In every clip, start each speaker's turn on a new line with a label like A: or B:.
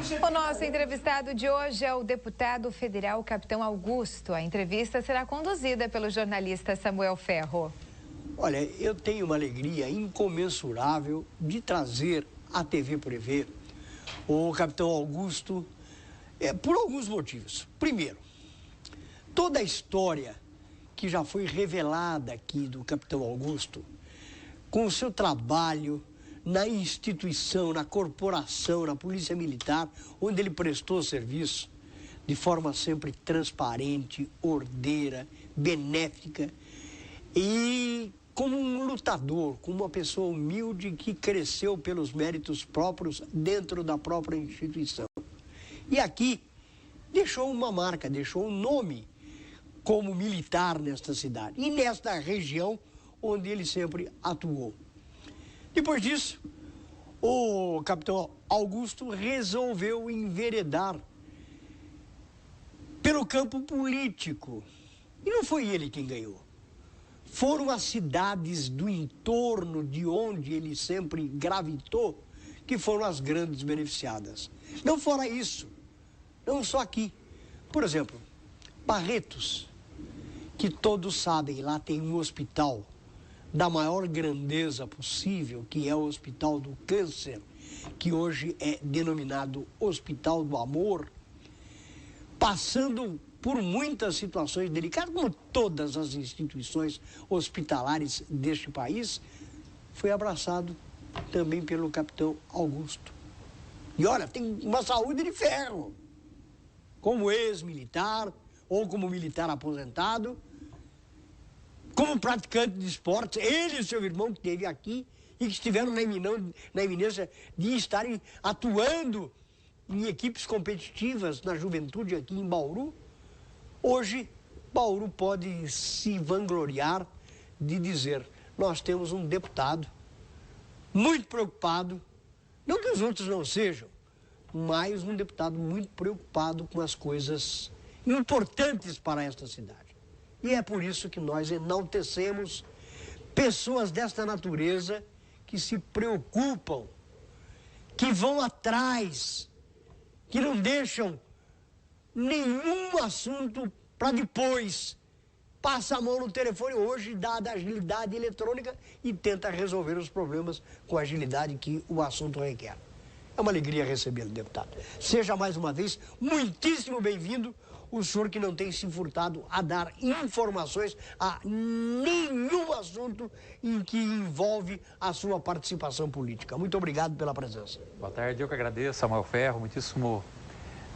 A: O nosso entrevistado de hoje é o deputado federal Capitão Augusto. A entrevista será conduzida pelo jornalista Samuel Ferro.
B: Olha, eu tenho uma alegria incomensurável de trazer à TV Prevê o Capitão Augusto por alguns motivos. Primeiro, toda a história que já foi revelada aqui do Capitão Augusto, com o seu trabalho na instituição, na corporação, na Polícia Militar, onde ele prestou serviço de forma sempre transparente, ordeira, benéfica e como um lutador, como uma pessoa humilde que cresceu pelos méritos próprios dentro da própria instituição. E aqui deixou uma marca, deixou um nome como militar nesta cidade e nesta região onde ele sempre atuou. Depois disso, o Capitão Augusto resolveu enveredar pelo campo político. E não foi ele quem ganhou. Foram as cidades do entorno de onde ele sempre gravitou que foram as grandes beneficiadas. Não fora isso, não só aqui. Por exemplo, Barretos, que todos sabem, lá tem um hospital da maior grandeza possível, que é o Hospital do Câncer, que hoje é denominado Hospital do Amor, passando por muitas situações delicadas, como todas as instituições hospitalares deste país, foi abraçado também pelo Capitão Augusto. E olha, tem uma saúde de ferro, como ex-militar ou como militar aposentado, como praticante de esportes, ele e seu irmão que esteve aqui e que estiveram na iminência de estarem atuando em equipes competitivas na juventude aqui em Bauru. Hoje, Bauru pode se vangloriar de dizer: nós temos um deputado muito preocupado, não que os outros não sejam, mas um deputado muito preocupado com as coisas importantes para esta cidade. E é por isso que nós enaltecemos pessoas desta natureza que se preocupam, que vão atrás, que não deixam nenhum assunto para depois. Passa a mão no telefone hoje, dada a agilidade eletrônica, e tenta resolver os problemas com a agilidade que o assunto requer. É uma alegria recebê-lo, deputado. Seja mais uma vez muitíssimo bem-vindo. O senhor que não tem se furtado a dar informações a nenhum assunto em que envolve a sua participação política. Muito obrigado pela presença.
C: Boa tarde, eu que agradeço, Samuel Ferro, muitíssimo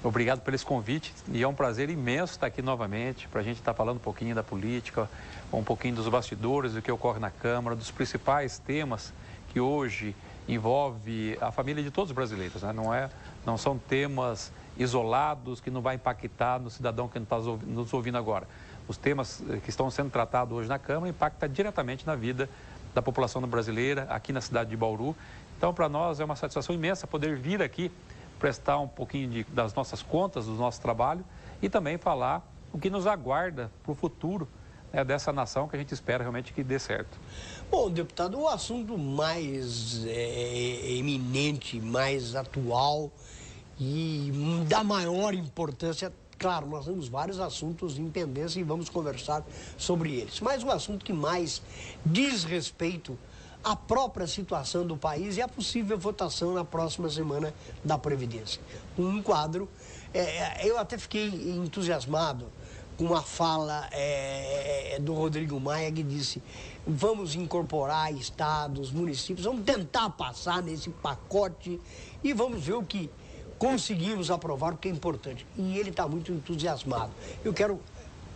C: obrigado por esse convite. E é um prazer imenso estar aqui novamente para a gente estar falando um pouquinho da política, um pouquinho dos bastidores, do que ocorre na Câmara, dos principais temas que hoje envolve a família de todos os brasileiros, né? Não são temas isolados que não vai impactar no cidadão que está nos ouvindo agora. Os temas que estão sendo tratados hoje na Câmara impactam diretamente na vida da população brasileira, aqui na cidade de Bauru. Então, para nós é uma satisfação imensa poder vir aqui, prestar um pouquinho das nossas contas, do nosso trabalho e também falar o que nos aguarda para o futuro, né, dessa nação que a gente espera realmente que dê certo.
B: Bom, deputado, o assunto mais eminente, mais atual e da maior importância, claro, nós temos vários assuntos em pendência e vamos conversar sobre eles. Mas o assunto que mais diz respeito à própria situação do país é a possível votação na próxima semana da Previdência. Um quadro, eu até fiquei entusiasmado com a fala do Rodrigo Maia, que disse: vamos incorporar estados, municípios, vamos tentar passar nesse pacote e vamos ver o que conseguimos aprovar, porque é importante. E ele está muito entusiasmado. Eu quero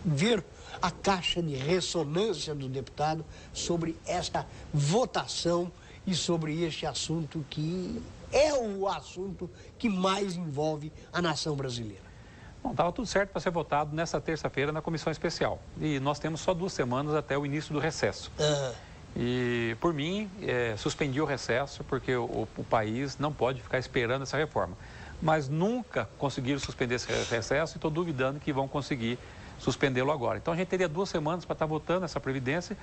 B: ver a caixa de ressonância do deputado sobre esta votação e sobre este assunto que é o assunto que mais envolve a nação brasileira.
C: Bom, estava tudo certo para ser votado nessa terça-feira na comissão especial. E nós temos só 2 semanas até o início do recesso. E, por mim, suspendi o recesso, porque o país não pode ficar esperando essa reforma. Mas nunca conseguiram suspender esse recesso e estou duvidando que vão conseguir suspendê-lo agora. Então, a gente teria 2 semanas para estar votando essa Previdência,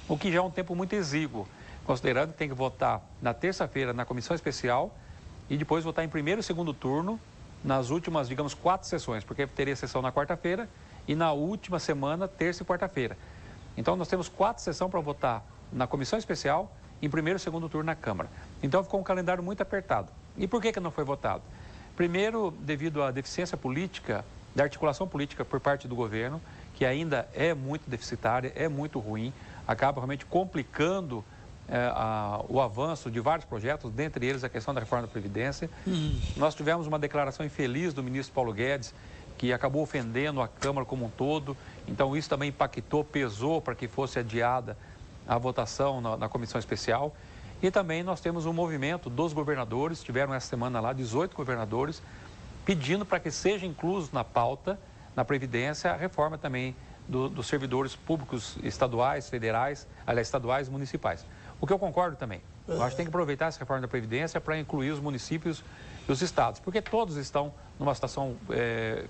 C: o que já é um tempo muito exíguo, considerando que tem que votar na terça-feira na comissão especial e depois votar em primeiro e segundo turno nas últimas, digamos, 4 sessões, porque teria sessão na quarta-feira e na última semana, terça e quarta-feira. Então, nós temos 4 sessões para votar na comissão especial, em primeiro e segundo turno na Câmara. Então, ficou um calendário muito apertado. E por que não foi votado? Primeiro, devido à deficiência política, da articulação política por parte do governo, que ainda é muito deficitária, é muito ruim, acaba realmente complicando o avanço de vários projetos, dentre eles a questão da reforma da Previdência. Nós tivemos uma declaração infeliz do ministro Paulo Guedes, que acabou ofendendo a Câmara como um todo, então isso também impactou, pesou para que fosse adiada a votação na comissão especial. E também nós temos um movimento dos governadores, tiveram essa semana lá 18 governadores, pedindo para que seja incluso na pauta, na Previdência, a reforma também dos servidores públicos estaduais, federais, aliás, estaduais e municipais. O que eu concordo também. Eu acho que tem que aproveitar essa reforma da Previdência para incluir os municípios e os estados, porque todos estão numa situação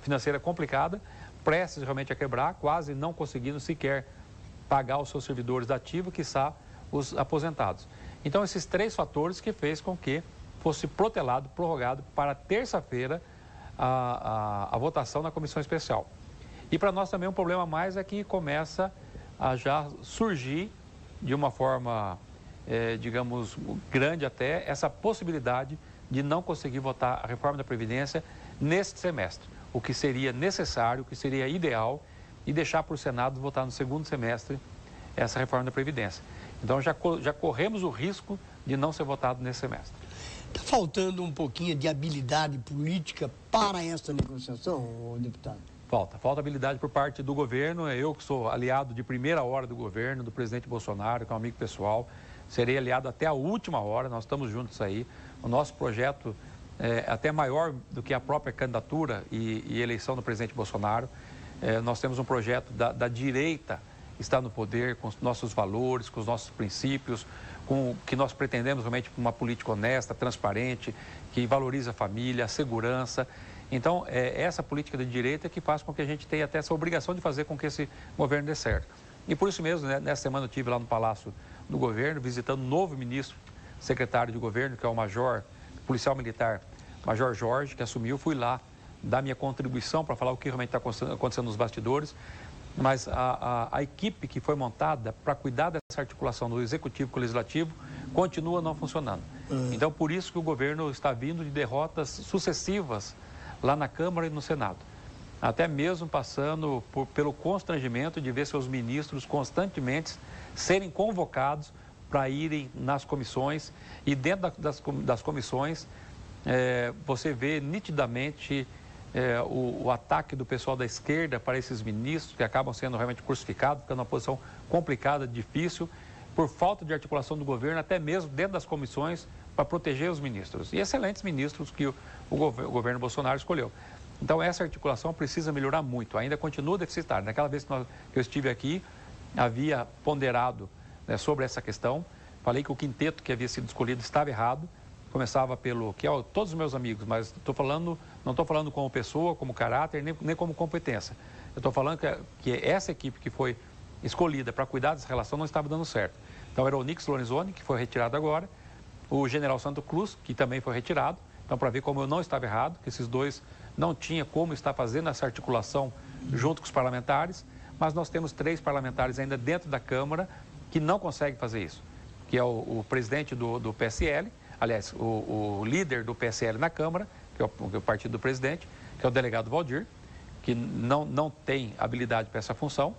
C: financeira complicada, prestes realmente a quebrar, quase não conseguindo sequer pagar os seus servidores da ativa, quiçá os aposentados. Então, esses 3 fatores que fez com que fosse protelado, prorrogado para terça-feira a votação na comissão especial. E para nós também um problema mais é que começa a já surgir de uma forma, digamos, grande até, essa possibilidade de não conseguir votar a reforma da Previdência neste semestre, o que seria necessário, o que seria ideal, e deixar para o Senado votar no segundo semestre essa reforma da Previdência. Então já corremos o risco de não ser votado nesse semestre.
B: Está faltando um pouquinho de habilidade política para essa negociação, deputado?
C: Falta habilidade por parte do governo. Eu que sou aliado de primeira hora do governo, do presidente Bolsonaro, que é um amigo pessoal, serei aliado até a última hora, nós estamos juntos aí. O nosso projeto é até maior do que a própria candidatura e eleição do presidente Bolsonaro. Nós temos um projeto da direita está no poder, com os nossos valores, com os nossos princípios, com o que nós pretendemos realmente uma política honesta, transparente, que valoriza a família, a segurança. Então, é essa política de direita que faz com que a gente tenha até essa obrigação de fazer com que esse governo dê certo. E por isso mesmo, né, nessa semana eu estive lá no Palácio do Governo, visitando o novo ministro, secretário de governo, que é o major, policial militar, Major Jorge, que assumiu. Fui lá dar minha contribuição para falar o que realmente está acontecendo nos bastidores. Mas a equipe que foi montada para cuidar dessa articulação do Executivo com o Legislativo continua não funcionando. Então, por isso que o governo está vindo de derrotas sucessivas lá na Câmara e no Senado. Até mesmo passando pelo constrangimento de ver seus ministros constantemente serem convocados para irem nas comissões. E dentro das comissões, você vê nitidamente o ataque do pessoal da esquerda para esses ministros, que acabam sendo realmente crucificados, ficando numa posição complicada, difícil, por falta de articulação do governo, até mesmo dentro das comissões, para proteger os ministros. E excelentes ministros que o governo Bolsonaro escolheu. Então, essa articulação precisa melhorar muito, ainda continua deficitária. Naquela vez que eu estive aqui, havia ponderado, né, sobre essa questão, falei que o quinteto que havia sido escolhido estava errado, começava pelo, que é todos os meus amigos, mas não estou falando como pessoa, como caráter, nem como competência. Eu estou falando que essa equipe que foi escolhida para cuidar dessa relação não estava dando certo. Então, era o Onyx Lorenzoni, que foi retirado agora, o General Santo Cruz, que também foi retirado. Então, para ver como eu não estava errado, que esses dois não tinham como estar fazendo essa articulação junto com os parlamentares, mas nós temos 3 parlamentares ainda dentro da Câmara que não conseguem fazer isso, que é o presidente do PSL, aliás, o líder do PSL na Câmara, que é o partido do presidente, que é o delegado Valdir, que não tem habilidade para essa função.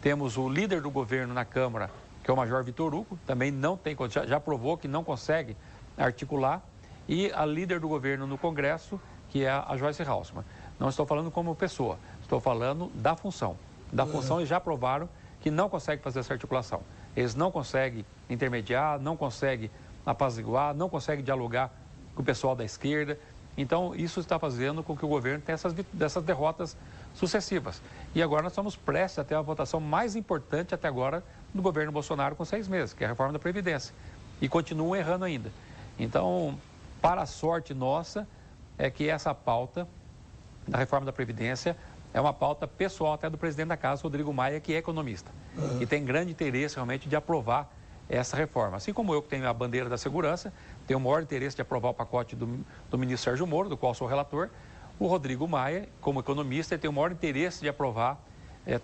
C: Temos o líder do governo na Câmara, que é o Major Vitor Hugo, também não tem, já provou que não consegue articular. E a líder do governo no Congresso, que é a Joyce Hausmann. Não estou falando como pessoa, estou falando da função. Da função, eles já provaram que não conseguem fazer essa articulação. Eles não conseguem intermediar, não conseguem apaziguar, não conseguem dialogar com o pessoal da esquerda. Então, isso está fazendo com que o governo tenha essas derrotas sucessivas. E agora nós estamos prestes a ter a votação mais importante até agora do governo Bolsonaro com 6 meses, que é a reforma da Previdência. E continuam errando ainda. Então, para a sorte nossa, é que essa pauta da reforma da Previdência é uma pauta pessoal até do presidente da Casa, Rodrigo Maia, que é economista. E tem grande interesse realmente de aprovar essa reforma. Assim como eu, que tenho a bandeira da segurança, tenho o maior interesse de aprovar o pacote do ministro Sérgio Moro, do qual sou relator. O Rodrigo Maia, como economista, ele tem o maior interesse de aprovar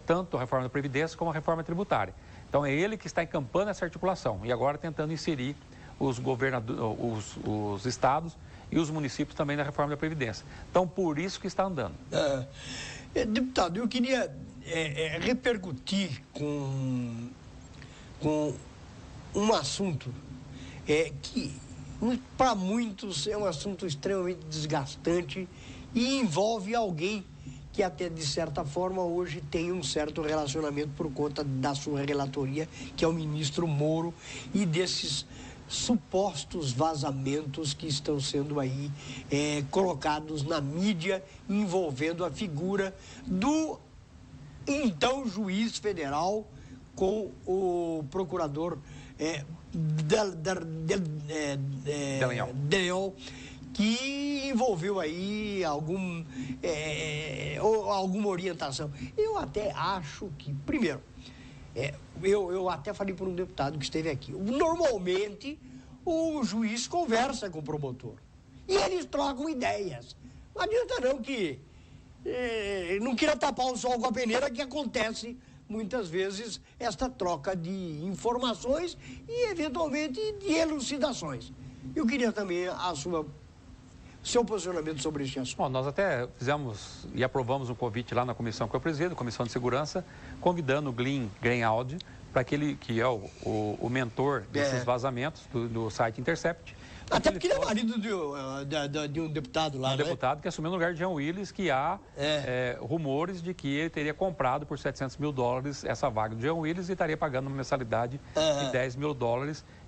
C: tanto a reforma da Previdência como a reforma tributária. Então, é ele que está encampando essa articulação e agora tentando inserir os estados e os municípios também na reforma da Previdência. Então, por isso que está andando.
B: Deputado, eu queria repercutir com um assunto que, para muitos, é um assunto extremamente desgastante e envolve alguém que até, de certa forma, hoje tem um certo relacionamento por conta da sua relatoria, que é o ministro Moro, e desses supostos vazamentos que estão sendo aí colocados na mídia, envolvendo a figura do então juiz federal com o procurador Dallagnol, que envolveu aí alguma orientação. Eu até acho que, primeiro, eu até falei para um deputado que esteve aqui, normalmente o juiz conversa com o promotor e eles trocam ideias. Não adianta não que não queira tapar o sol com a peneira, que acontece muitas vezes esta troca de informações e, eventualmente, de elucidações. Eu queria também seu posicionamento sobre este assunto.
C: Bom, nós até fizemos e aprovamos um convite lá na comissão que eu presido, Comissão de Segurança, convidando o Glenn Greenwald, para aquele que é o mentor desses vazamentos do site Intercept.
B: Até porque ele é marido de um deputado lá,
C: né? Deputado que assumiu no lugar de Jean Willis, que há rumores de que ele teria comprado por $700 mil essa vaga do Jean Willis e estaria pagando uma mensalidade de $10 mil.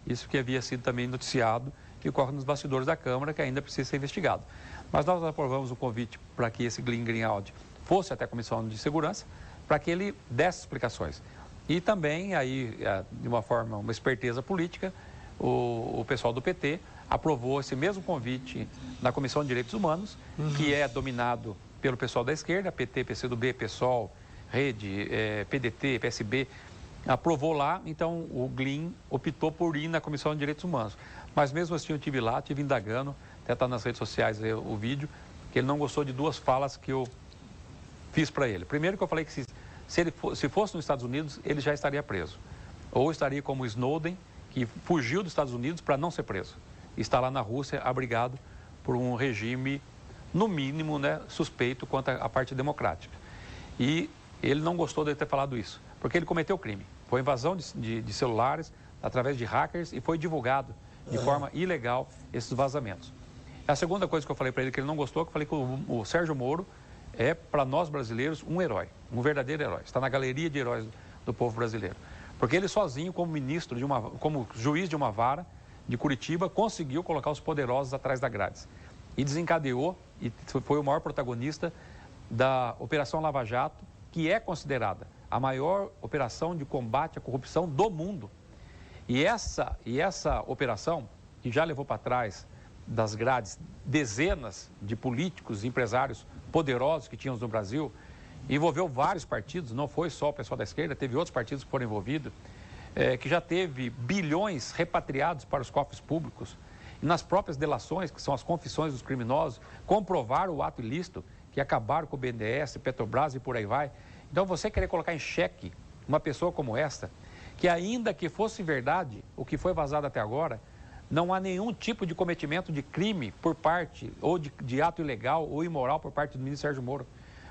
C: Isso que havia sido também noticiado, que ocorre nos bastidores da Câmara, que ainda precisa ser investigado. Mas nós aprovamos o convite para que esse Glenn Greenwald fosse até a Comissão de Segurança, para que ele desse explicações. E também, aí, de uma esperteza política, o pessoal do PT aprovou esse mesmo convite na Comissão de Direitos Humanos, que é dominado pelo pessoal da esquerda, PT, PCdoB, PSOL, Rede, PDT, PSB, aprovou lá, então o Glenn optou por ir na Comissão de Direitos Humanos. Mas mesmo assim eu estive lá, estive indagando, até está nas redes sociais o vídeo, que ele não gostou de duas falas que eu fiz para ele. Primeiro que eu falei que se fosse nos Estados Unidos, ele já estaria preso. Ou estaria como Snowden, que fugiu dos Estados Unidos para não ser preso. Está lá na Rússia, abrigado por um regime, no mínimo, né, suspeito quanto à parte democrática. E ele não gostou de ter falado isso, porque ele cometeu crime. Foi invasão de celulares através de hackers e foi divulgado de forma ilegal esses vazamentos. A segunda coisa que eu falei para ele que ele não gostou, que eu falei que o Sérgio Moro é, para nós brasileiros, um herói, um verdadeiro herói. Está na galeria de heróis do povo brasileiro. Porque ele sozinho, como ministro, como juiz de uma vara de Curitiba, conseguiu colocar os poderosos atrás da grade. E desencadeou, e foi o maior protagonista da Operação Lava Jato, que é considerada a maior operação de combate à corrupção do mundo. E essa operação, que já levou para trás das grades dezenas de políticos e empresários poderosos que tínhamos no Brasil, envolveu vários partidos, não foi só o pessoal da esquerda, teve outros partidos que foram envolvidos, que já teve bilhões repatriados para os cofres públicos. E nas próprias delações, que são as confissões dos criminosos, comprovaram o ato ilícito, que acabaram com o BNDES, Petrobras e por aí vai. Então, você querer colocar em xeque uma pessoa como esta, que ainda que fosse verdade o que foi vazado até agora, não há nenhum tipo de cometimento de crime por parte, ou de ato ilegal ou imoral por parte do ministro Sérgio Moro.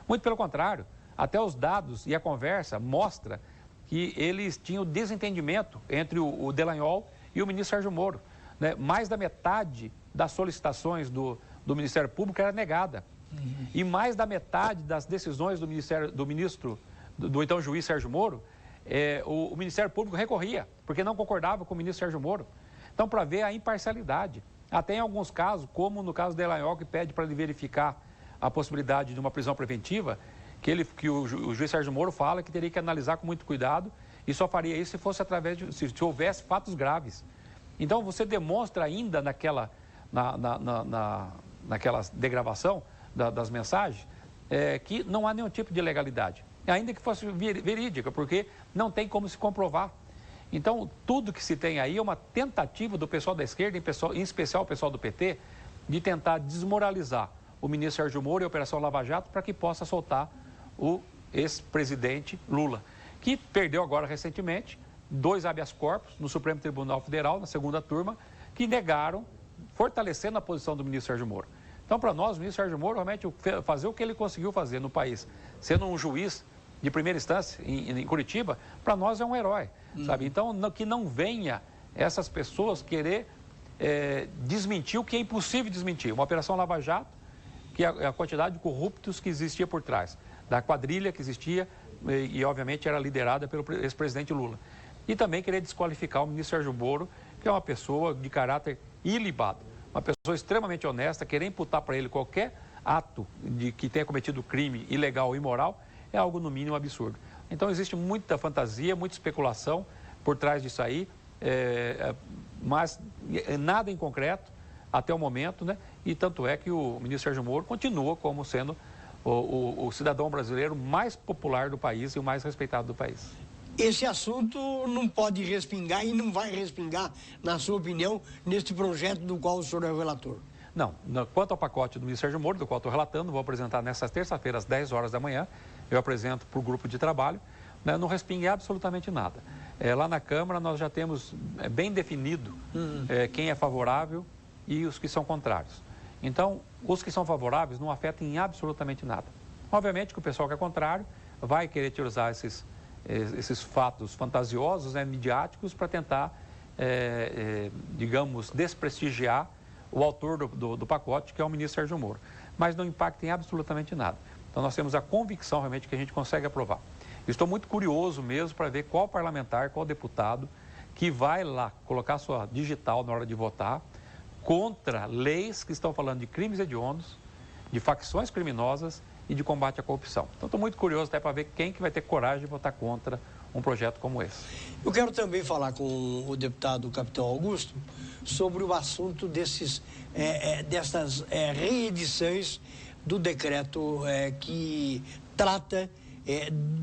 C: Muito pelo contrário, até os dados e a conversa mostra que eles tinham desentendimento entre o Dallagnol e o ministro Sérgio Moro. Né? Mais da metade das solicitações do Ministério Público era negada. E mais da metade das decisões do então juiz Sérgio Moro, o Ministério Público recorria, porque não concordava com o ministro Sérgio Moro. Então, para ver a imparcialidade. Até em alguns casos, como no caso do Dallagnol, que pede para ele verificar a possibilidade de uma prisão preventiva, que o juiz Sérgio Moro fala que teria que analisar com muito cuidado e só faria isso se fosse se houvesse fatos graves. Então, você demonstra ainda naquela degravação das mensagens que não há nenhum tipo de legalidade, ainda que fosse verídica, porque não tem como se comprovar. Então, tudo que se tem aí é uma tentativa do pessoal da esquerda, em especial o pessoal do PT, de tentar desmoralizar o ministro Sérgio Moro e a Operação Lava Jato para que possa soltar o ex-presidente Lula, que perdeu agora recentemente 2 habeas corpus no Supremo Tribunal Federal, na segunda turma, que negaram, fortalecendo a posição do ministro Sérgio Moro. Então, para nós, o ministro Sérgio Moro realmente fazer o que ele conseguiu fazer no país, sendo um juiz de primeira instância em Curitiba, para nós é um herói, sabe? Então, que não venha essas pessoas querer desmentir o que é impossível desmentir. Uma Operação Lava Jato, que é a quantidade de corruptos que existia por trás, da quadrilha que existia e obviamente, era liderada pelo ex-presidente Lula. E também querer desqualificar o ministro Sérgio Moro, que é uma pessoa de caráter ilibado, uma pessoa extremamente honesta, querer imputar para ele qualquer ato de que tenha cometido crime ilegal ou imoral, é algo no mínimo absurdo. Então existe muita fantasia, muita especulação por trás disso aí, mas nada em concreto até o momento, né? E tanto é que o ministro Sérgio Moro continua como sendo o cidadão brasileiro mais popular do país e o mais respeitado do país.
B: Esse assunto não pode respingar e não vai respingar, na sua opinião, neste projeto do qual o senhor é o relator?
C: Não. Quanto ao pacote do ministro Sérgio Moro, do qual estou relatando, vou apresentar nessa terça-feira, às 10 horas da manhã. Eu apresento para o grupo de trabalho. Né, não respinga absolutamente nada. Lá na Câmara nós já temos bem definido quem é favorável e os que são contrários. Então, os que são favoráveis não afetam em absolutamente nada. Obviamente que o pessoal que é contrário vai querer te usar esses fatos fantasiosos, né, midiáticos, para tentar, digamos, desprestigiar o autor do pacote, que é o ministro Sérgio Moro. Mas não impacta em absolutamente nada. Então, nós temos a convicção realmente que a gente consegue aprovar. Estou muito curioso mesmo para ver qual parlamentar, qual deputado que vai lá colocar sua digital na hora de votar contra leis que estão falando de crimes hediondos, de facções criminosas e de combate à corrupção. Então, estou muito curioso até para ver quem que vai ter coragem de votar contra um projeto como esse.
B: Eu quero também falar com o deputado Capitão Augusto sobre o assunto dessas reedições do decreto que trata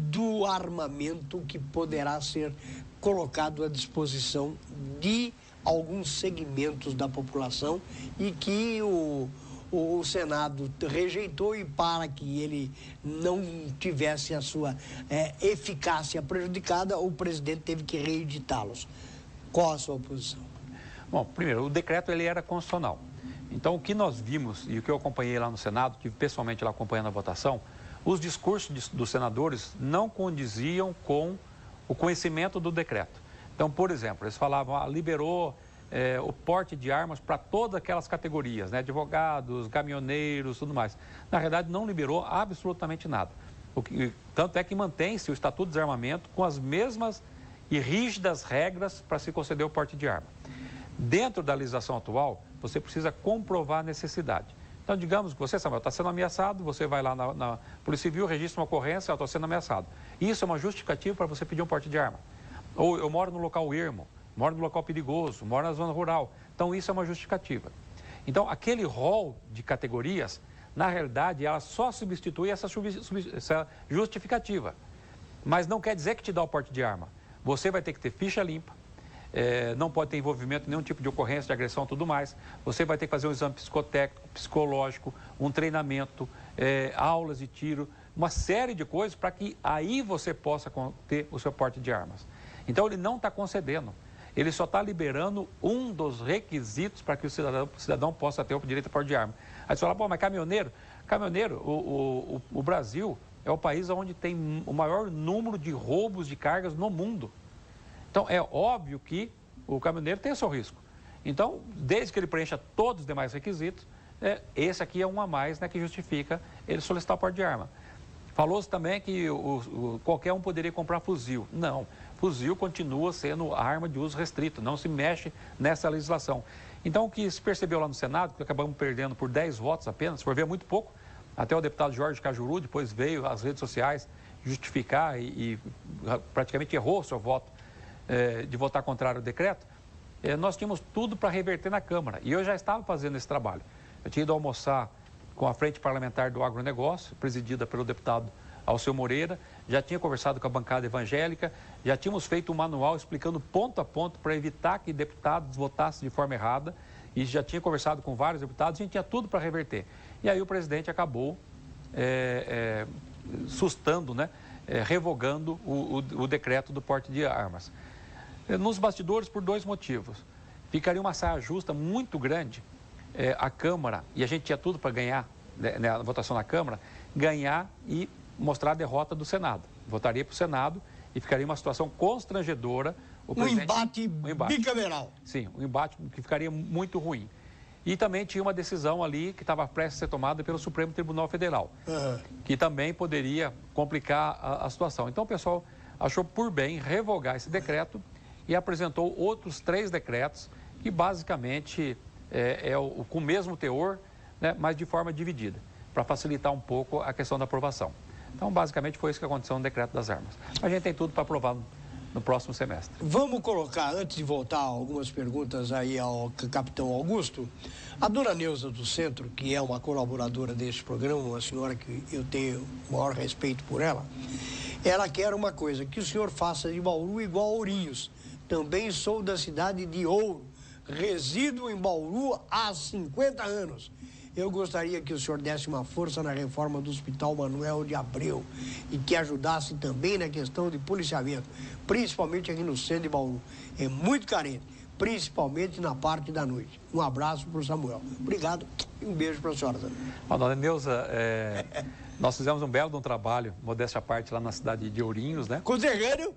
B: do armamento que poderá ser colocado à disposição de alguns segmentos da população e que o Senado rejeitou, e para que ele não tivesse a sua eficácia prejudicada, o presidente teve que reeditá-los. Qual a sua posição?
C: Bom, primeiro, o decreto ele era constitucional. Então, o que nós vimos e o que eu acompanhei lá no Senado, estive pessoalmente lá acompanhando a votação, os discursos dos senadores não condiziam com o conhecimento do decreto. Então, por exemplo, eles falavam, liberou o porte de armas para todas aquelas categorias, né? Advogados, caminhoneiros, tudo mais. Na realidade, não liberou absolutamente nada. Tanto é que mantém-se o Estatuto de Desarmamento com as mesmas e rígidas regras para se conceder o porte de arma. Dentro da legislação atual, você precisa comprovar a necessidade. Então, digamos que você, Samuel, está sendo ameaçado, você vai lá na Polícia Civil, registra uma ocorrência, eu estou sendo ameaçado. Isso é uma justificativa para você pedir um porte de arma. Ou eu moro no local ermo, moro no local perigoso, moro na zona rural. Então, isso é uma justificativa. Então, aquele rol de categorias, na realidade, ela só substitui essa justificativa. Mas não quer dizer que te dá o porte de arma. Você vai ter que ter ficha limpa, não pode ter envolvimento em nenhum tipo de ocorrência, de agressão e tudo mais. Você vai ter que fazer um exame psicotécnico, psicológico, um treinamento, aulas de tiro, uma série de coisas para que aí você possa ter o seu porte de armas. Então, ele não está concedendo. Ele só está liberando um dos requisitos para que o cidadão possa ter o direito a porte de arma. Aí você fala, pô, mas caminhoneiro? Caminhoneiro, o Brasil é o país onde tem o maior número de roubos de cargas no mundo. Então, é óbvio que o caminhoneiro tem o seu risco. Então, desde que ele preencha todos os demais requisitos, esse aqui é um a mais, né, que justifica ele solicitar o porte de arma. Falou-se também que qualquer um poderia comprar fuzil. Não, fuzil continua sendo arma de uso restrito, não se mexe nessa legislação. Então, o que se percebeu lá no Senado, que acabamos perdendo por 10 votos apenas, por ver muito pouco, até o deputado Jorge Cajuru depois veio às redes sociais justificar e praticamente errou o seu voto de votar contrário ao decreto. Nós tínhamos tudo para reverter na Câmara e eu já estava fazendo esse trabalho. Eu tinha ido almoçar com a Frente Parlamentar do Agronegócio, presidida pelo deputado Alceu Moreira, já tinha conversado com a bancada evangélica, já tínhamos feito um manual explicando ponto a ponto para evitar que deputados votassem de forma errada e já tinha conversado com vários deputados, a gente tinha tudo para reverter. E aí o presidente acabou sustando, né, revogando o decreto do porte de armas. Nos bastidores, por 2 motivos. Ficaria uma saia justa muito grande a Câmara, e a gente tinha tudo para ganhar, né, a votação na Câmara, ganhar e mostrar a derrota do Senado. Votaria para o Senado e ficaria uma situação constrangedora.
B: Um embate bicameral.
C: Sim, um embate que ficaria muito ruim. E também tinha uma decisão ali que estava prestes a ser tomada pelo Supremo Tribunal Federal, que também poderia complicar a situação. Então o pessoal achou por bem revogar esse decreto e apresentou outros 3 decretos que basicamente com o mesmo teor, né, mas de forma dividida, para facilitar um pouco a questão da aprovação. Então basicamente foi isso que aconteceu no decreto das armas. A gente tem tudo para aprovar no próximo semestre.
B: Vamos colocar, antes de voltar, algumas perguntas aí ao capitão Augusto. A dona Neuza do Centro, que é uma colaboradora deste programa, uma senhora que eu tenho o maior respeito por ela, ela quer uma coisa, que o senhor faça de Bauru igual a Ourinhos. Também sou da cidade de Ouro, resido em Bauru há 50 anos. Eu gostaria que o senhor desse uma força na reforma do Hospital Manuel de Abreu e que ajudasse também na questão de policiamento, principalmente aqui no centro de Bauru. É muito carente, principalmente na parte da noite. Um abraço para o Samuel. Obrigado e um beijo para a senhora também.
C: Dona Neuza, nós fizemos um belo trabalho, modéstia à parte, lá na cidade de Ourinhos, né?
B: Conterrâneo?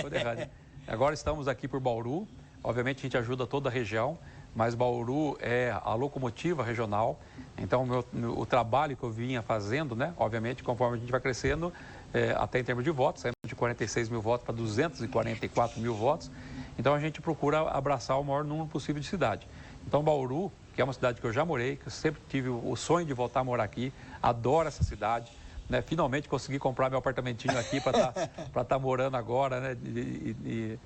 C: Conterrâneo. Agora estamos aqui por Bauru. Obviamente a gente ajuda toda a região, mas Bauru é a locomotiva regional. Então o trabalho que eu vinha fazendo, né, obviamente conforme a gente vai crescendo, até em termos de votos, saímos de 46 mil votos para 244 mil votos. Então a gente procura abraçar o maior número possível de cidade. Então Bauru, que é uma cidade que eu já morei, que eu sempre tive o sonho de voltar a morar aqui, adoro essa cidade, né, finalmente consegui comprar meu apartamentinho aqui para estar morando agora, né, e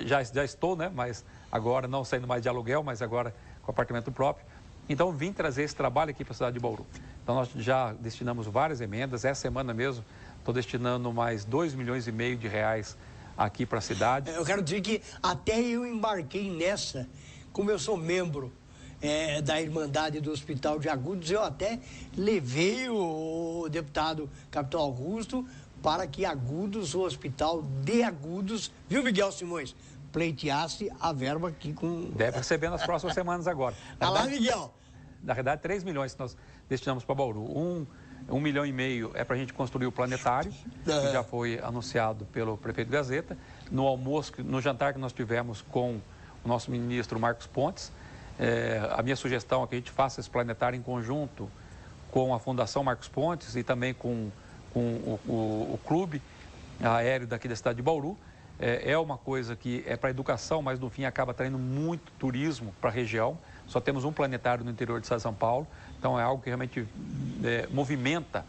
C: já estou, né, mas agora não saindo mais de aluguel, mas agora com apartamento próprio. Então vim trazer esse trabalho aqui para a cidade de Bauru. Então nós já destinamos várias emendas, essa semana mesmo estou destinando mais 2,5 milhões de reais aqui para a cidade.
B: Eu quero dizer que até eu embarquei nessa, como eu sou membro da Irmandade do Hospital de Agudos, eu até levei o deputado capitão Augusto para que Agudos, o Hospital de Agudos, viu, Miguel Simões, pleiteasse a verba aqui com...
C: Deve receber nas próximas semanas agora.
B: Tá lá, Miguel.
C: Na verdade, 3 milhões que nós destinamos para Bauru. 1,5 milhão é para a gente construir o planetário, que já foi anunciado pelo prefeito Gazeta. No almoço, no jantar que nós tivemos com o nosso ministro Marcos Pontes, a minha sugestão é que a gente faça esse planetário em conjunto com a Fundação Marcos Pontes e também com o clube aéreo daqui da cidade de Bauru. É uma coisa que é para a educação, mas no fim acaba traindo muito turismo para a região. Só temos um planetário no interior do estado de São Paulo, então é algo que realmente movimenta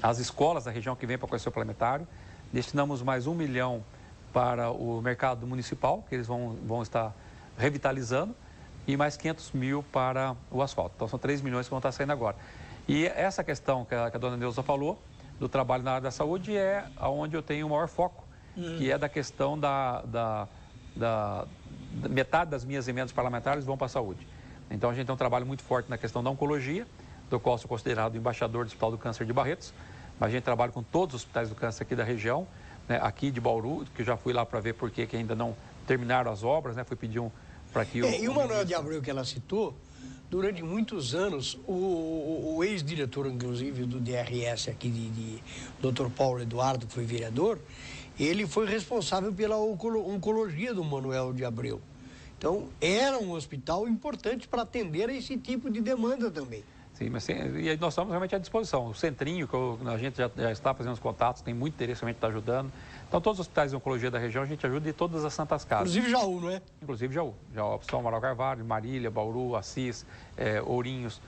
C: as escolas da região que vêm para conhecer o planetário. Destinamos mais 1 milhão para o mercado municipal, que eles vão estar revitalizando, e mais 500 mil para o asfalto. Então são 3 milhões que vão estar saindo agora. E essa questão que a dona Neuza falou, do trabalho na área da saúde, é onde eu tenho o maior foco, que é da questão da metade das minhas emendas parlamentares vão para a saúde. Então a gente tem um trabalho muito forte na questão da oncologia, do qual sou considerado embaixador do Hospital do Câncer de Barretos, mas a gente trabalha com todos os hospitais do câncer aqui da região, né, aqui de Bauru, que eu já fui lá para ver por que ainda não terminaram as obras, né, fui pedir para que
B: e o Manuel de Abreu que ela citou, durante muitos anos, o ex-diretor, inclusive, do DRS aqui de Dr. Paulo Eduardo, que foi vereador, ele foi responsável pela oncologia do Manuel de Abreu. Então, era um hospital importante para atender a esse tipo de demanda também.
C: Sim, mas e nós estamos realmente à disposição. O Centrinho, que a gente já está fazendo os contatos, tem muito interesse, realmente está ajudando. Então, todos os hospitais de oncologia da região, a gente ajuda, e todas as santas casas.
B: Inclusive Jaú, não é?
C: Inclusive Jaú. São Amaral Carvalho, Marília, Bauru, Assis, Ourinhos,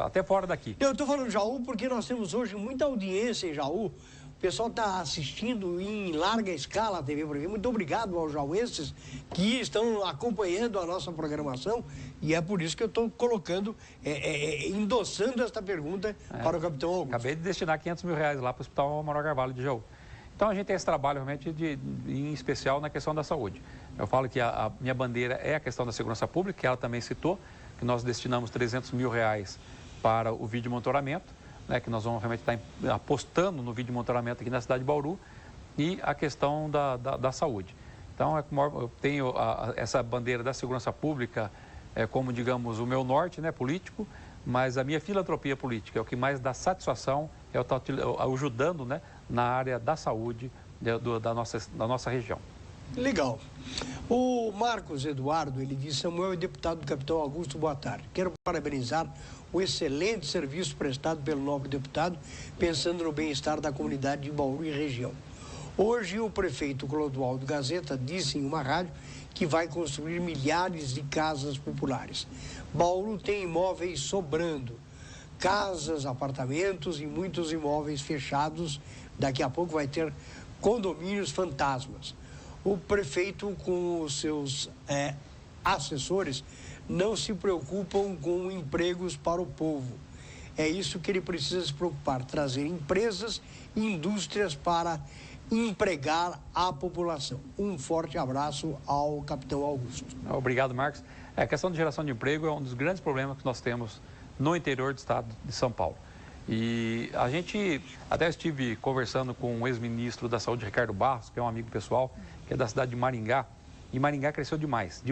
C: até fora daqui.
B: Eu estou falando Jaú porque nós temos hoje muita audiência em Jaú. O pessoal está assistindo em larga escala a TV Brasil. Muito obrigado aos jauenses que estão acompanhando a nossa programação. E é por isso que eu estou colocando, endossando esta pergunta para o capitão Augusto.
C: Acabei de destinar 500 mil reais lá para o Hospital Amaral Carvalho de Jaú. Então a gente tem esse trabalho realmente em especial na questão da saúde. Eu falo que a minha bandeira é a questão da segurança pública, que ela também citou, que nós destinamos 300 mil reais para o vídeo monitoramento, né, que nós vamos realmente estar apostando no vídeo monitoramento aqui na cidade de Bauru, e a questão da saúde. Então, eu tenho essa bandeira da segurança pública como, digamos, o meu norte, né, político, mas a minha filantropia política é o que mais dá satisfação, é eu estar ajudando, né, na área da saúde da nossa região.
B: Legal. O Marcos Eduardo, ele diz: Samuel é deputado do Capitão Augusto, boa tarde. Quero parabenizar o excelente serviço prestado pelo nobre deputado, pensando no bem-estar da comunidade de Bauru e região. Hoje, o prefeito Clodoaldo Gazeta disse em uma rádio que vai construir milhares de casas populares. Bauru tem imóveis sobrando, casas, apartamentos e muitos imóveis fechados. Daqui a pouco vai ter condomínios fantasmas. O prefeito, com os seus assessores, não se preocupam com empregos para o povo. É isso que ele precisa se preocupar, trazer empresas e indústrias para empregar a população. Um forte abraço ao Capitão Augusto.
C: Obrigado, Marcos. A questão de geração de emprego é um dos grandes problemas que nós temos no interior do estado de São Paulo. E a gente, até estive conversando com o ex-ministro da Saúde, Ricardo Barros, que é um amigo pessoal, que é da cidade de Maringá, e Maringá cresceu demais.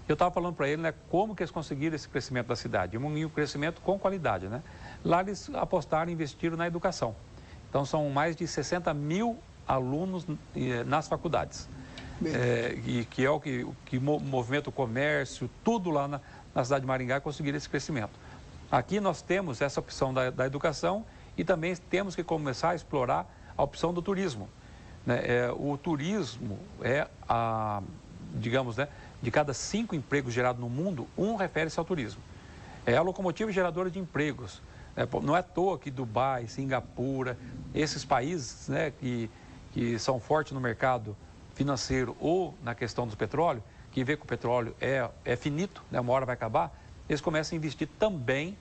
C: Eu estava falando para ele, né, como que eles conseguiram esse crescimento da cidade, um crescimento com qualidade, né? Lá eles apostaram e investiram na educação. Então, são mais de 60 mil alunos nas faculdades, e que é o que movimenta o comércio, tudo lá na cidade de Maringá, conseguiram esse crescimento. Aqui nós temos essa opção da educação e também temos que começar a explorar a opção do turismo. Né? O turismo digamos, né, de cada 5 empregos gerados no mundo, 1 refere-se ao turismo. É a locomotiva geradora de empregos. Não é à toa que Dubai, Singapura, esses países, né, que são fortes no mercado financeiro ou na questão do petróleo, que vê que o petróleo é finito, né, uma hora vai acabar, eles começam a investir também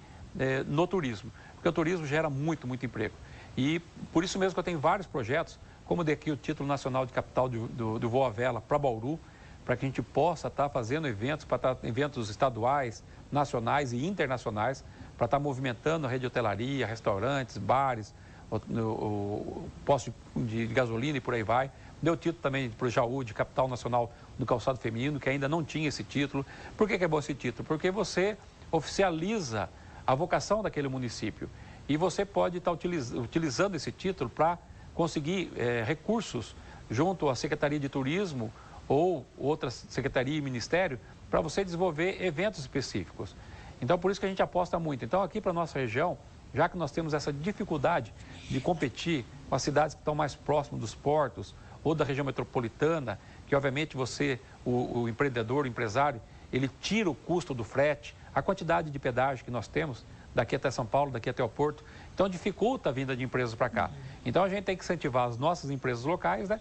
C: no turismo, porque o turismo gera muito emprego. E por isso mesmo que eu tenho vários projetos, como daqui o título nacional de capital do voo à vela para Bauru, para que a gente possa estar fazendo eventos estaduais, nacionais e internacionais, para estar movimentando a rede de hotelaria, restaurantes, bares, o posto de gasolina e por aí vai. Deu título também para o Jaú, de capital nacional do calçado feminino, que ainda não tinha esse título. Por que é bom esse título? Porque você oficializa a vocação daquele município e você pode estar utilizando esse título para conseguir recursos junto à Secretaria de Turismo ou outra secretaria e ministério para você desenvolver eventos específicos. Então, por isso que a gente aposta muito. Então, aqui para a nossa região, já que nós temos essa dificuldade de competir com as cidades que estão mais próximas dos portos ou da região metropolitana, que obviamente o empreendedor, o empresário, ele tira o custo do frete, a quantidade de pedágio que nós temos daqui até São Paulo, daqui até o Porto, então dificulta a vinda de empresas para cá. Então, a gente tem que incentivar as nossas empresas locais, né?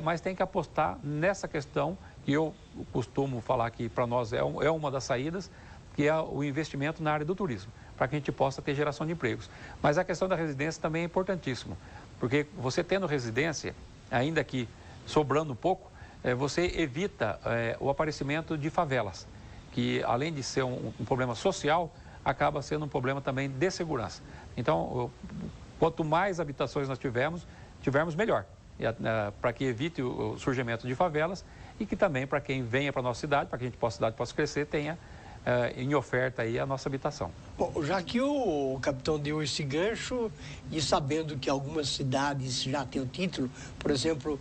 C: Mas tem que apostar nessa questão que eu costumo falar que para nós é uma das saídas, que é o investimento na área do turismo, para que a gente possa ter geração de empregos. Mas a questão da residência também é importantíssima, porque você tendo residência, ainda que sobrando um pouco, você evita o aparecimento de favelas, que além de ser um problema social, acaba sendo um problema também de segurança. Então, quanto mais habitações nós tivermos melhor, para que evite o surgimento de favelas e que também para quem venha para a nossa cidade, para que a cidade possa crescer, tenha em oferta aí a nossa habitação.
B: Bom, já que o capitão deu esse gancho e sabendo que algumas cidades já têm o título, por exemplo,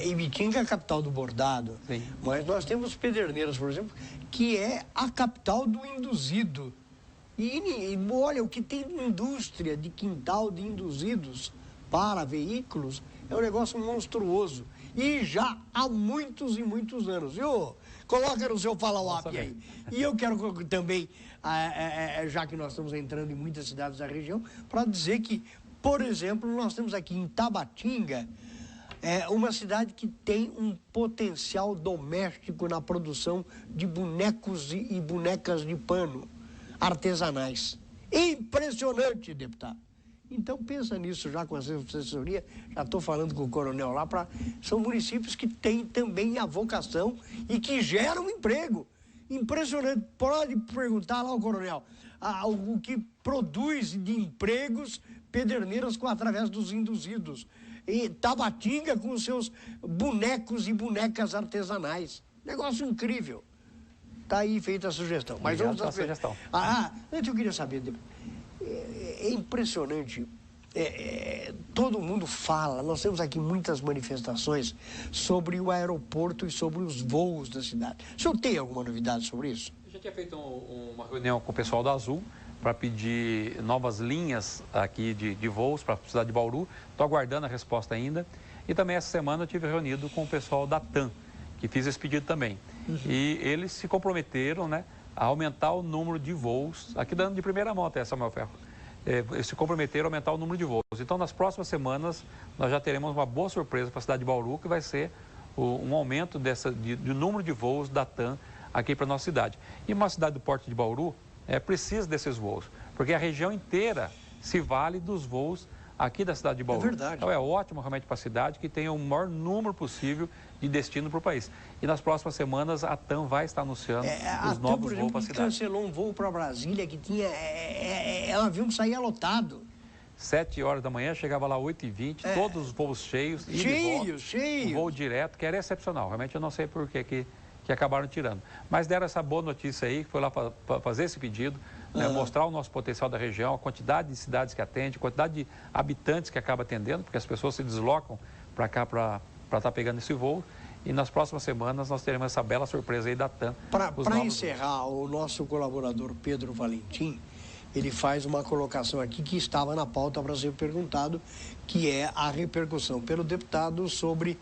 B: Ibitinga é a capital do bordado. Sim. Mas nós temos Pederneiras, por exemplo, que é a capital do induzido. E olha, o que tem de indústria de quintal de induzidos para veículos é um negócio monstruoso. E já há muitos e muitos anos, viu? Coloca no seu follow-up aí. E eu quero também, já que nós estamos entrando em muitas cidades da região, para dizer que, por exemplo, nós temos aqui em Tabatinga, uma cidade que tem um potencial doméstico na produção de bonecos e bonecas de pano artesanais. Impressionante, deputado. Então, pensa nisso já com a assessoria, já estou falando com o coronel lá, são municípios que têm também a vocação e que geram emprego. Impressionante. Pode perguntar lá ao coronel, o que produz de empregos Pederneiras através dos induzidos. E Tabatinga com os seus bonecos e bonecas artesanais. Negócio incrível. Está aí feita a sugestão. Mas vamos à
C: sugestão.
B: Antes eu queria saber, é impressionante. Todo mundo fala, nós temos aqui muitas manifestações sobre o aeroporto e sobre os voos da cidade. O senhor tem alguma novidade sobre isso?
C: Eu já tinha feito uma reunião com o pessoal da Azul para pedir novas linhas aqui de voos para a cidade de Bauru. Estou aguardando a resposta ainda. E também essa semana eu tive reunido com o pessoal da TAM, que fiz esse pedido também. E eles se comprometeram, né, a aumentar o número de voos, aqui dando de primeira mão até, Samuel Ferro. Eles se comprometeram a aumentar o número de voos. Então, nas próximas semanas, nós já teremos uma boa surpresa para a cidade de Bauru, que vai ser um aumento do número de voos da TAM aqui para a nossa cidade. E uma cidade do porto de Bauru precisa desses voos, porque a região inteira se vale dos voos aqui da cidade de Bauru.
B: É verdade.
C: Então, é ótimo realmente para a cidade que tenha o maior número possível de destino para o país. E nas próximas semanas, a TAM vai estar anunciando os novos voos para a cidade.
B: Cancelou um voo para Brasília que tinha... um avião que saía lotado.
C: 7 horas da manhã, chegava lá 8h20, todos os voos cheios.
B: Cheios.
C: Um voo direto, que era excepcional. Realmente eu não sei por que acabaram tirando. Mas deram essa boa notícia aí, que foi lá para fazer esse pedido, né, mostrar o nosso potencial da região, a quantidade de cidades que atende, a quantidade de habitantes que acaba atendendo, porque as pessoas se deslocam para cá para estar pegando esse voo. E nas próximas semanas nós teremos essa bela surpresa aí da TAM.
B: Para encerrar, o nosso colaborador Pedro Valentim, ele faz uma colocação aqui que estava na pauta para ser perguntado, que é a repercussão pelo deputado sobre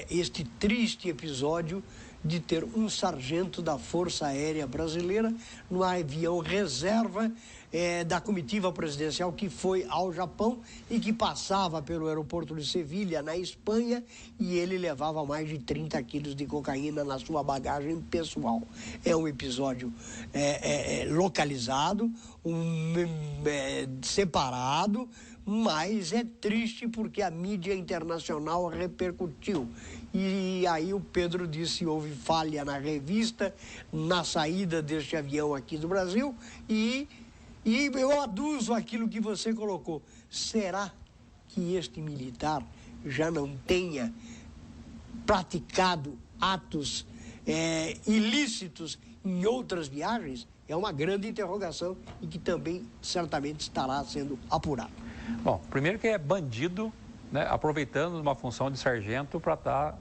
B: este triste episódio de ter um sargento da Força Aérea Brasileira no avião reserva da comitiva presidencial que foi ao Japão e que passava pelo aeroporto de Sevilha, na Espanha, e ele levava mais de 30 quilos de cocaína na sua bagagem pessoal. É um episódio localizado, separado, mas é triste porque a mídia internacional repercutiu. E aí o Pedro disse que houve falha na revista, na saída deste avião aqui do Brasil, e eu aduzo aquilo que você colocou. Será que este militar já não tenha praticado atos ilícitos em outras viagens? É uma grande interrogação e que também certamente estará sendo apurado.
C: Bom, primeiro que é bandido, né, aproveitando uma função de sargento para estar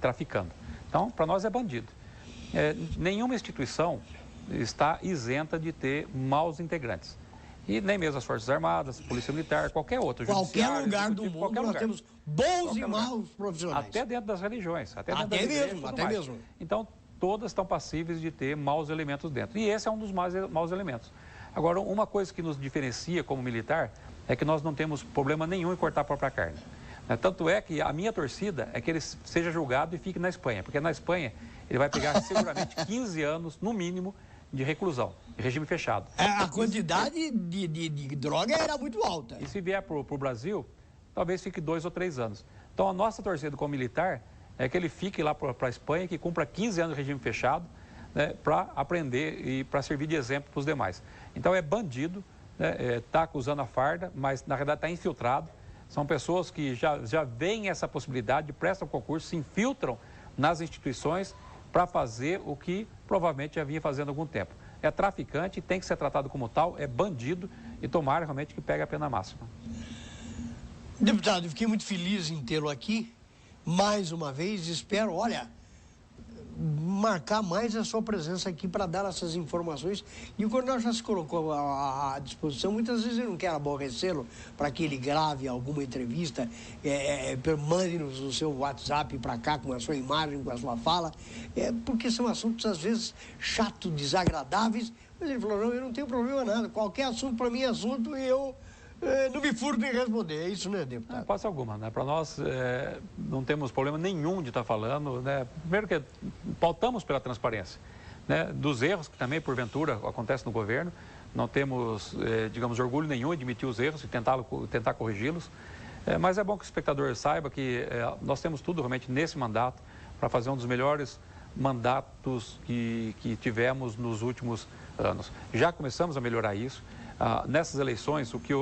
C: traficando. Então, para nós é bandido. Nenhuma instituição está isenta de ter maus integrantes. E nem mesmo as Forças Armadas, Polícia Militar, qualquer outro.
B: Qualquer lugar do mundo nós temos bons e maus profissionais.
C: Até dentro das religiões. Até
B: mesmo.
C: Então, todas estão passíveis de ter maus elementos dentro. E esse é um dos maus elementos. Agora, uma coisa que nos diferencia como militar é que nós não temos problema nenhum em cortar a própria carne. Tanto é que a minha torcida é que ele seja julgado e fique na Espanha, porque na Espanha ele vai pegar seguramente 15 anos, no mínimo, de reclusão, de regime fechado.
B: A quantidade de droga era muito alta.
C: E se vier para o Brasil, talvez fique 2 ou 3 anos. Então, a nossa torcida como militar é que ele fique lá para a Espanha, que cumpra 15 anos de regime fechado, né, para aprender e para servir de exemplo para os demais. Então, é bandido, está acusando a farda, mas na verdade está infiltrado. São pessoas que já veem essa possibilidade, prestam concurso, se infiltram nas instituições para fazer o que provavelmente já vinha fazendo há algum tempo. É traficante, tem que ser tratado como tal, é bandido e tomara realmente que pegue a pena máxima.
B: Deputado, eu fiquei muito feliz em tê-lo aqui, mais uma vez, espero, marcar mais a sua presença aqui para dar essas informações. E o coronel já se colocou à disposição. Muitas vezes eu não quero aborrecê-lo para que ele grave alguma entrevista, mande-nos o seu WhatsApp para cá com a sua imagem, com a sua fala, porque são assuntos às vezes chatos, desagradáveis. Mas ele falou, não, eu não tenho problema nada, qualquer assunto para mim é assunto e eu não me furto em responder. É isso, né, deputado?
C: Não, pode alguma, né? Para nós não temos problema nenhum de estar falando, né? Primeiro que pautamos pela transparência, né? Dos erros que também, porventura, acontecem no governo. Não temos, digamos, orgulho nenhum de admitir os erros e tentar corrigi-los. Mas é bom que o espectador saiba que nós temos tudo realmente nesse mandato para fazer um dos melhores mandatos que tivemos nos últimos anos. Já começamos a melhorar isso. Nessas eleições, o que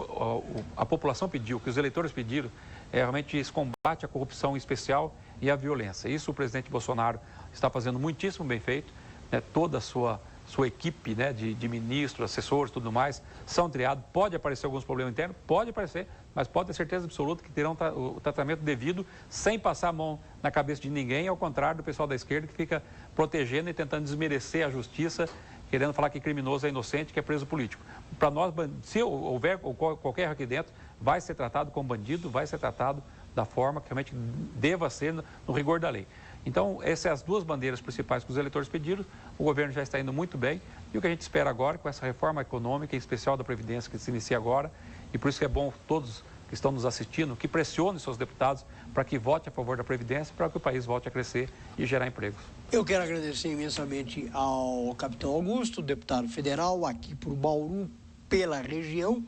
C: a população pediu, o que os eleitores pediram, é realmente esse combate à corrupção em especial e à violência. Isso o presidente Bolsonaro está fazendo muitíssimo bem feito, né? Toda a sua equipe, né, de ministros, assessores e tudo mais, são triados. Pode aparecer alguns problemas internos, pode aparecer, mas pode ter certeza absoluta que terão o tratamento devido, sem passar a mão na cabeça de ninguém, ao contrário do pessoal da esquerda que fica protegendo e tentando desmerecer a justiça, querendo falar que criminoso é inocente, que é preso político. Para nós, se houver qualquer erro aqui dentro, vai ser tratado como bandido, vai ser tratado da forma que realmente deva ser no rigor da lei. Então, essas são as duas bandeiras principais que os eleitores pediram. O governo já está indo muito bem. E o que a gente espera agora, com essa reforma econômica, em especial da Previdência, que se inicia agora, e por isso que é bom todos que estão nos assistindo, que pressionem seus deputados para que votem a favor da Previdência, para que o país volte a crescer e gerar empregos.
B: Eu quero agradecer imensamente ao capitão Augusto, deputado federal, aqui por Bauru, pela região,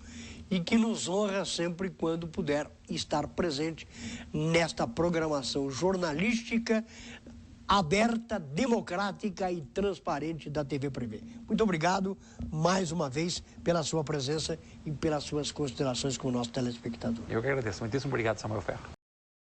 B: e que nos honra sempre quando puder estar presente nesta programação jornalística aberta, democrática e transparente da TV Prevê. Muito obrigado mais uma vez pela sua presença e pelas suas considerações com o nosso telespectador.
C: Eu que agradeço. Muitíssimo obrigado, Samuel Ferro.